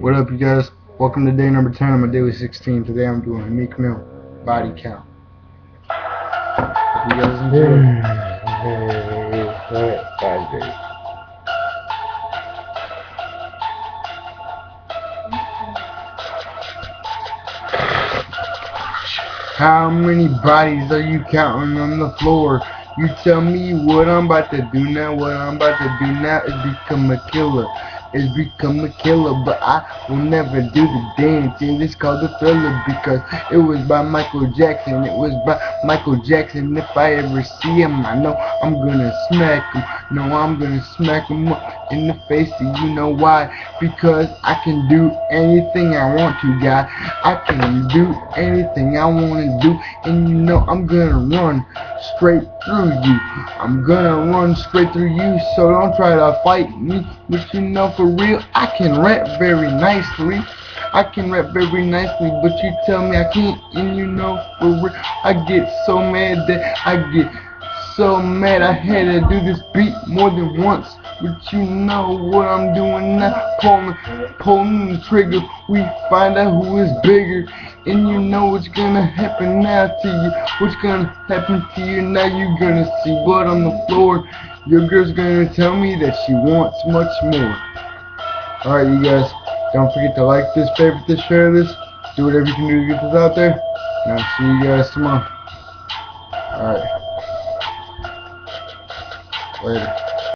What up, you guys? Welcome to day number 10 of my daily 16. Today I'm doing a Meek Mill body count. You guys enjoy. How many bodies are you counting on the floor? You tell me what I'm about to do now. What I'm about to do now is become a killer. It's become a killer, but I will never do the dance. And it's called the Thriller because it was by Michael Jackson. It was by Michael Jackson. If I ever see him, I know I'm gonna smack him. No, I'm gonna smack him up in the face. Do you know why? Because I can do anything I want to, guy. I can do anything I want to do, and you know I'm gonna run straight through you. I'm gonna run straight through you, so don't try to fight me. But you know, for real, I can rap very nicely. I can rap very nicely, but you tell me I can't, and you know, for real, I get so mad that I get so mad I had to do this beat more than once. But you know what I'm doing now, pulling the trigger, we find out who is bigger. And you know what's gonna happen now to you. What's gonna happen to you now? You're gonna see blood on the floor. Your girl's gonna tell me that she wants much more. Alright, you guys, don't forget to like this, favorite this, share this, do whatever you can do to get this out there, and I'll see you guys tomorrow. Alright, later.